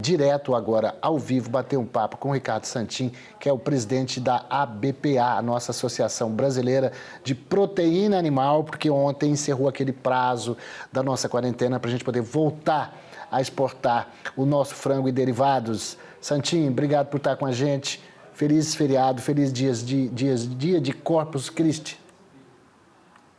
direto agora, ao vivo, bater um papo com o Ricardo Santin, que é o presidente da ABPA, a nossa Associação Brasileira de Proteína Animal, porque ontem encerrou aquele prazo da nossa quarentena para a gente poder voltar a exportar o nosso frango e derivados. Santin, obrigado por estar com a gente. Feliz feriado, feliz dia de Corpus Christi.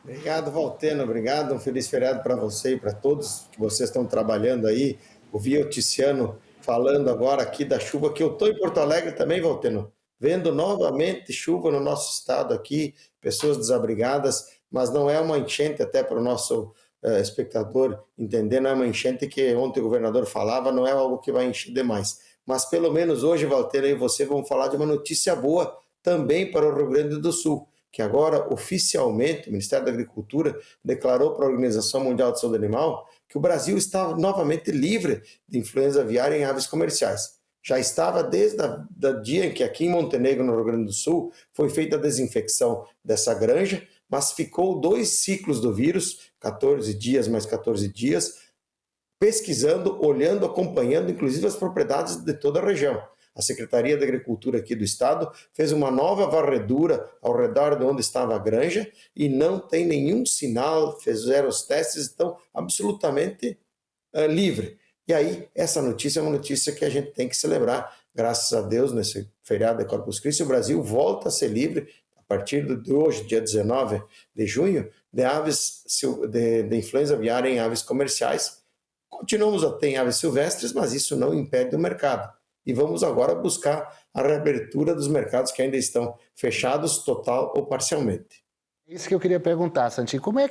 Obrigado, Valteno. Obrigado. Um feliz feriado para você e para todos que vocês estão trabalhando aí. Ouvi o Tiziano falando agora aqui da chuva, que eu estou em Porto Alegre também, Valteno, vendo novamente chuva no nosso estado aqui, pessoas desabrigadas, mas não é uma enchente, até para o nosso espectador entender, não é uma enchente que ontem o governador falava, não é algo que vai encher demais. Mas pelo menos hoje, Valteno e você vão falar de uma notícia boa também para o Rio Grande do Sul, que agora, oficialmente, o Ministério da Agricultura declarou para a Organização Mundial de Saúde Animal que o Brasil está novamente livre de influenza aviária em aves comerciais. Já estava desde o dia em que aqui em Montenegro, no Rio Grande do Sul, foi feita a desinfecção dessa granja, mas ficou 2 ciclos do vírus, 14 dias mais 14 dias, pesquisando, olhando, acompanhando, inclusive as propriedades de toda a região. A Secretaria da Agricultura aqui do estado fez uma nova varredura ao redor de onde estava a granja e não tem nenhum sinal, fizeram os testes, estão absolutamente livre. E aí, essa notícia é uma notícia que a gente tem que celebrar. Graças a Deus, nesse feriado de Corpus Christi, o Brasil volta a ser livre, a partir de hoje, dia 19 de junho, de aves de influenza aviária em aves comerciais. Continuamos a ter em aves silvestres, mas isso não impede o mercado. E vamos agora buscar a reabertura dos mercados que ainda estão fechados, total ou parcialmente. Isso que eu queria perguntar, Santin, como é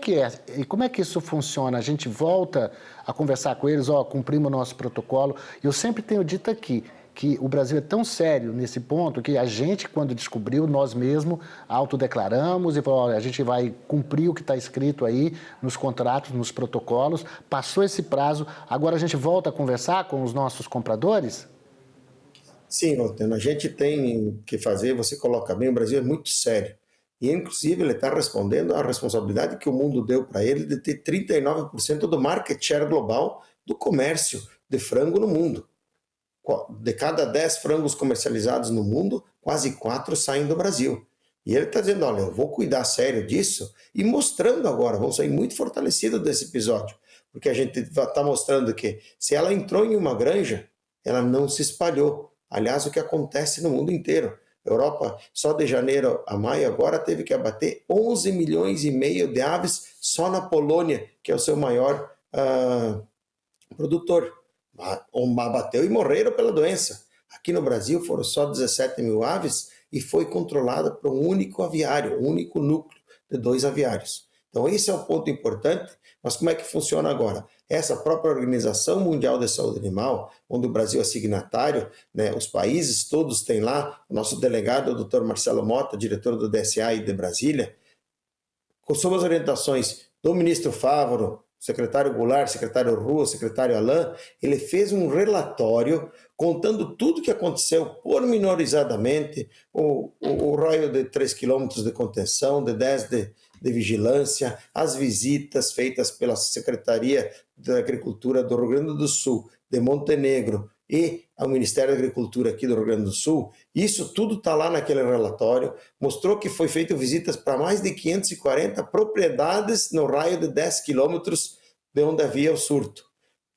e como é que isso funciona? A gente volta a conversar com eles, cumprimos o nosso protocolo. Eu sempre tenho dito aqui que o Brasil é tão sério nesse ponto que a gente, quando descobriu, nós mesmos autodeclaramos e falou, olha, a gente vai cumprir o que está escrito aí nos contratos, nos protocolos. Passou esse prazo, agora a gente volta a conversar com os nossos compradores? Sim, Valteno, a gente tem que fazer, você coloca bem, o Brasil é muito sério. E, inclusive, ele está respondendo à responsabilidade que o mundo deu para ele de ter 39% do market share global do comércio de frango no mundo. De cada 10 frangos comercializados no mundo, quase 4 saem do Brasil. E ele está dizendo, olha, eu vou cuidar sério disso e mostrando agora, vamos sair muito fortalecidos desse episódio, porque a gente está mostrando que se ela entrou em uma granja, ela não se espalhou. Aliás, o que acontece no mundo inteiro. A Europa, só de janeiro a maio, agora teve que abater 11 milhões e meio de aves só na Polônia, que é o seu maior produtor. Abateu e morreram pela doença. Aqui no Brasil foram só 17 mil aves e foi controlada por um único aviário, um único núcleo de 2 aviários. Então esse é o ponto importante, mas como é que funciona agora? Essa própria Organização Mundial de Saúde Animal, onde o Brasil é signatário, né, os países todos têm lá, o nosso delegado, o Dr. Marcelo Mota, diretor do DSA de Brasília, sob as orientações do ministro Fávaro, secretário Goulart, secretário Rua, secretário Alain, ele fez um relatório contando tudo o que aconteceu pormenorizadamente, o raio de 3 quilômetros de contenção, de 10 de vigilância, as visitas feitas pela Secretaria da Agricultura do Rio Grande do Sul, de Montenegro e ao Ministério da Agricultura aqui do Rio Grande do Sul, isso tudo está lá naquele relatório, mostrou que foi feito visitas para mais de 540 propriedades no raio de 10 quilômetros de onde havia o surto.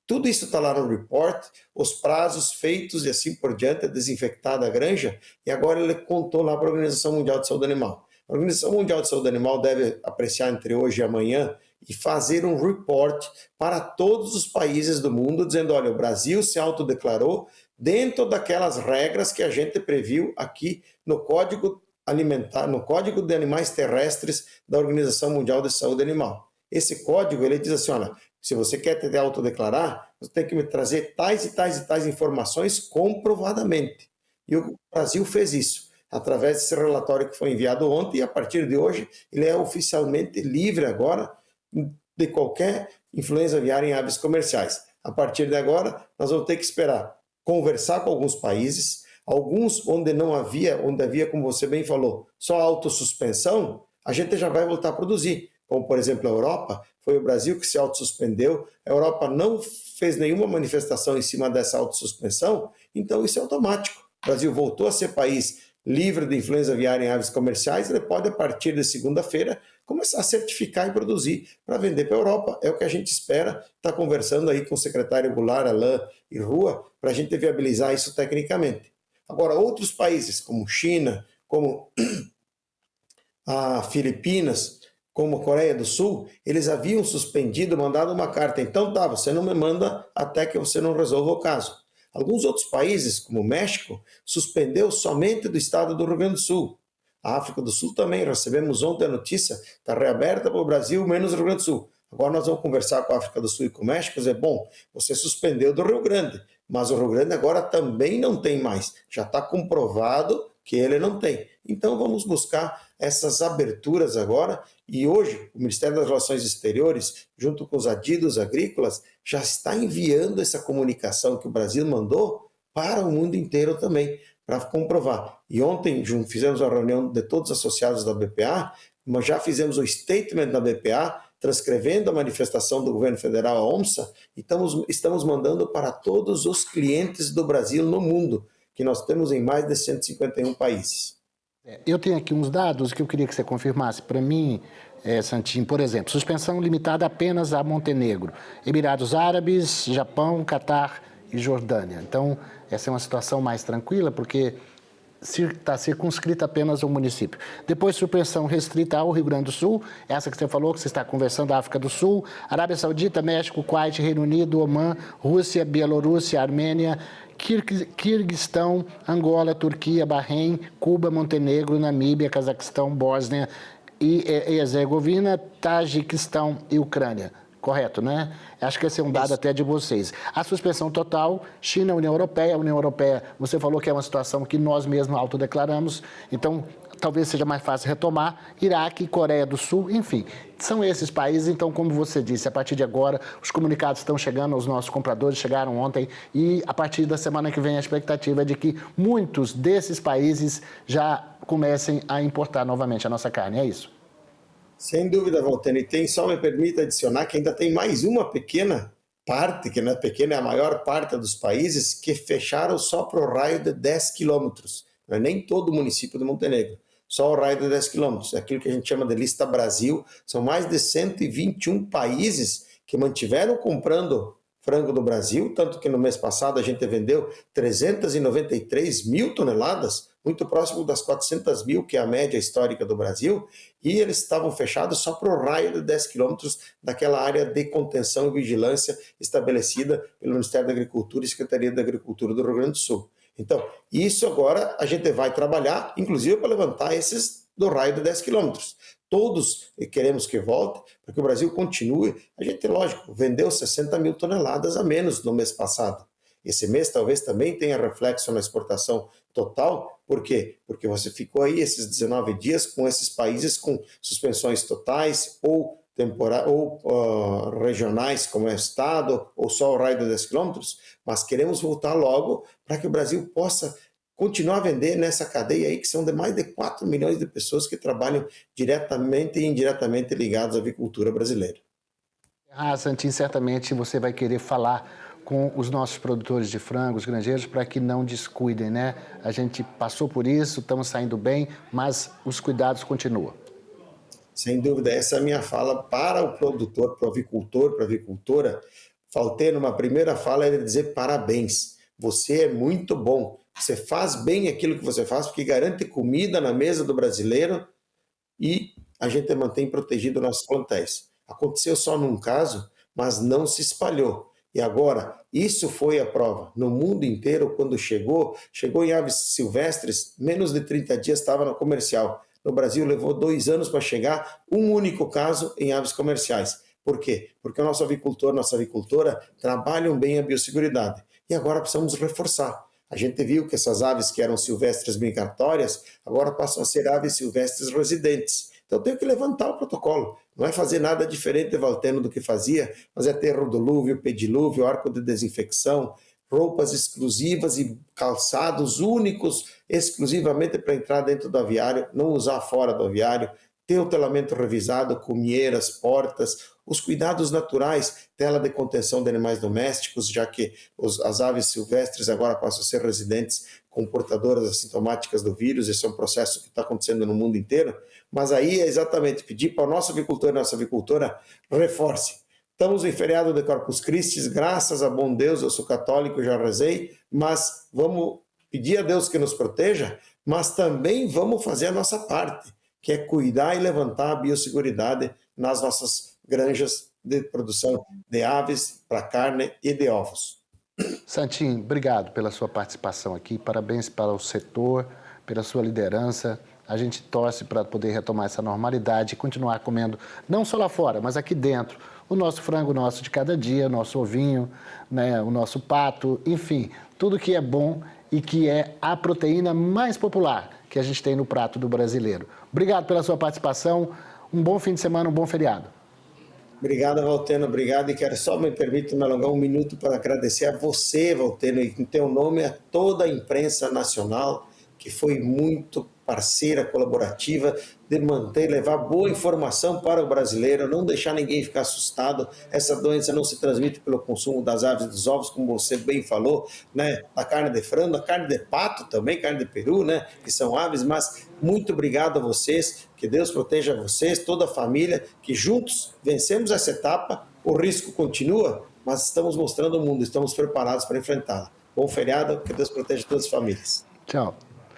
Tudo isso está lá no report, os prazos feitos e assim por diante, desinfectada a granja, e agora ele contou lá para a Organização Mundial de Saúde Animal. A Organização Mundial de Saúde Animal deve apreciar entre hoje e amanhã e fazer um report para todos os países do mundo, dizendo, olha, o Brasil se autodeclarou dentro daquelas regras que a gente previu aqui no Código Alimentar, no Código de Animais Terrestres da Organização Mundial de Saúde Animal. Esse código, ele diz assim, olha, se você quer te autodeclarar, você tem que me trazer tais e tais e tais informações comprovadamente. E o Brasil fez isso, através desse relatório que foi enviado ontem, e a partir de hoje ele é oficialmente livre agora de qualquer influenza aviária em aves comerciais. A partir de agora, nós vamos ter que esperar conversar com alguns países, alguns onde não havia, onde havia, como você bem falou, só autossuspensão, a gente já vai voltar a produzir. como por exemplo a Europa, foi o Brasil que se autossuspendeu, a Europa não fez nenhuma manifestação em cima dessa autossuspensão, então isso é automático. O Brasil voltou a ser país livre de influenza aviária em aves comerciais, ele pode, a partir de segunda-feira, começar a certificar e produzir para vender para a Europa. É o que a gente espera, está conversando aí com o secretário Goulart, Alain e Rua, para a gente viabilizar isso tecnicamente. Agora, outros países, como China, como a Filipinas, como a Coreia do Sul, eles haviam suspendido, mandado uma carta. Então, tá, você não me manda até que você não resolva o caso. Alguns outros países, como o México, suspendeu somente do estado do Rio Grande do Sul. A África do Sul também, recebemos ontem a notícia, está reaberta para o Brasil, menos o Rio Grande do Sul. Agora nós vamos conversar com a África do Sul e com o México, dizer, bom, você suspendeu do Rio Grande, mas o Rio Grande agora também não tem mais. Já está comprovado que ele não tem. Então vamos buscar essas aberturas agora, e hoje o Ministério das Relações Exteriores, junto com os adidos agrícolas, já está enviando essa comunicação que o Brasil mandou para o mundo inteiro também, para comprovar. E ontem fizemos uma reunião de todos os associados da BPA, mas já fizemos o statement da BPA, transcrevendo a manifestação do governo federal, a OMSA, e estamos mandando para todos os clientes do Brasil no mundo, que nós temos em mais de 151 países. Eu tenho aqui uns dados que eu queria que você confirmasse para mim, Santinho. Por exemplo, suspensão limitada apenas a Montenegro, Emirados Árabes, Japão, Catar e Jordânia. Então, essa é uma situação mais tranquila, porque está circunscrita apenas ao município. Depois, suspensão restrita ao Rio Grande do Sul, essa que você falou, que você está conversando, África do Sul, Arábia Saudita, México, Kuwait, Reino Unido, Omã, Rússia, Bielorrússia, Armênia, Quirguistão, Angola, Turquia, Bahrein, Cuba, Montenegro, Namíbia, Cazaquistão, Bósnia e Herzegovina, Tajiquistão e Ucrânia. Correto, né? Acho que esse é um dado até de vocês. A suspensão total, China, União Europeia, você falou que é uma situação que nós mesmos autodeclaramos, então talvez seja mais fácil retomar, Iraque, Coreia do Sul, enfim, são esses países. Então, como você disse, a partir de agora, os comunicados estão chegando aos nossos compradores, chegaram ontem, e a partir da semana que vem a expectativa é de que muitos desses países já comecem a importar novamente a nossa carne, é isso? Sem dúvida, Valtene. E tem, só me permite adicionar que ainda tem mais uma pequena parte, que não é pequena, é a maior parte dos países, que fecharam só para o raio de 10 quilômetros. Não é nem todo o município de Montenegro, só o raio de 10 quilômetros. É aquilo que a gente chama de lista Brasil. São mais de 121 países que mantiveram comprando frango do Brasil, tanto que no mês passado a gente vendeu 393 mil toneladas, muito próximo das 400 mil, que é a média histórica do Brasil, e eles estavam fechados só para o raio de 10 quilômetros daquela área de contenção e vigilância estabelecida pelo Ministério da Agricultura e Secretaria da Agricultura do Rio Grande do Sul. Então, isso agora a gente vai trabalhar, inclusive para levantar esses do raio de 10 quilômetros. Todos queremos que volte, para que o Brasil continue. A gente, lógico, vendeu 60 mil toneladas a menos no mês passado. Esse mês talvez também tenha reflexo na exportação total. Por quê? Porque você ficou aí esses 19 dias com esses países com suspensões totais ou regionais, como é o Estado, ou só o raio de 10 quilômetros, mas queremos voltar logo para que o Brasil possa continuar a vender nessa cadeia aí, que são de mais de 4 milhões de pessoas que trabalham diretamente e indiretamente ligados à avicultura brasileira. Santinho, certamente você vai querer falar com os nossos produtores de frangos, granjeiros, para que não descuidem, né? A gente passou por isso, estamos saindo bem, mas os cuidados continuam. Sem dúvida, essa é a minha fala para o produtor, para o avicultor, para a avicultora. Faltei numa primeira fala ele dizer parabéns, você é muito bom. Você faz bem aquilo que você faz, porque garante comida na mesa do brasileiro e a gente mantém protegido nossos plantéis. Aconteceu só num caso, mas não se espalhou. E agora, isso foi a prova. No mundo inteiro, quando chegou em aves silvestres, menos de 30 dias estava no comercial. No Brasil levou 2 anos para chegar um único caso em aves comerciais. Por quê? Porque o nosso avicultor, nossa avicultora trabalham bem a biosseguridade. E agora precisamos reforçar. A gente viu que essas aves que eram silvestres migratórias, agora passam a ser aves silvestres residentes. Então tem que levantar o protocolo. Não é fazer nada diferente, Valteno, do que fazia, mas é ter rodolúvio, pedilúvio, arco de desinfecção, roupas exclusivas e calçados únicos exclusivamente para entrar dentro do aviário, não usar fora do aviário, ter o telamento revisado, comieiras, portas, os cuidados naturais, tela de contenção de animais domésticos, já que as aves silvestres agora passam a ser residentes com portadoras assintomáticas do vírus. Esse é um processo que está acontecendo no mundo inteiro, mas aí é exatamente pedir para o nosso avicultor e nossa avicultora reforce. Estamos em feriado de Corpus Christi, graças a bom Deus, eu sou católico, já rezei, mas vamos pedir a Deus que nos proteja, mas também vamos fazer a nossa parte, que é cuidar e levantar a biosseguridade nas nossas granjas de produção de aves para carne e de ovos. Santinho, obrigado pela sua participação aqui, parabéns para o setor, pela sua liderança. A gente torce para poder retomar essa normalidade e continuar comendo, não só lá fora, mas aqui dentro, o nosso frango nosso de cada dia, o nosso ovinho, né, o nosso pato, enfim, tudo que é bom e que é a proteína mais popular que a gente tem no prato do brasileiro. Obrigado pela sua participação, um bom fim de semana, um bom feriado. Obrigado, Valteno, obrigado. E quero só me permitir me alongar um minuto para agradecer a você, Valteno, e em teu nome a toda a imprensa nacional, que foi muito parceira, colaborativa, de manter, levar boa informação para o brasileiro, não deixar ninguém ficar assustado. Essa doença não se transmite pelo consumo das aves e dos ovos, como você bem falou, né? A carne de frango, a carne de pato também, carne de peru, né? Que são aves, mas muito obrigado a vocês, que Deus proteja vocês, toda a família, que juntos vencemos essa etapa, o risco continua, mas estamos mostrando o mundo, estamos preparados para enfrentá-la. Bom feriado, que Deus proteja todas as famílias. Tchau.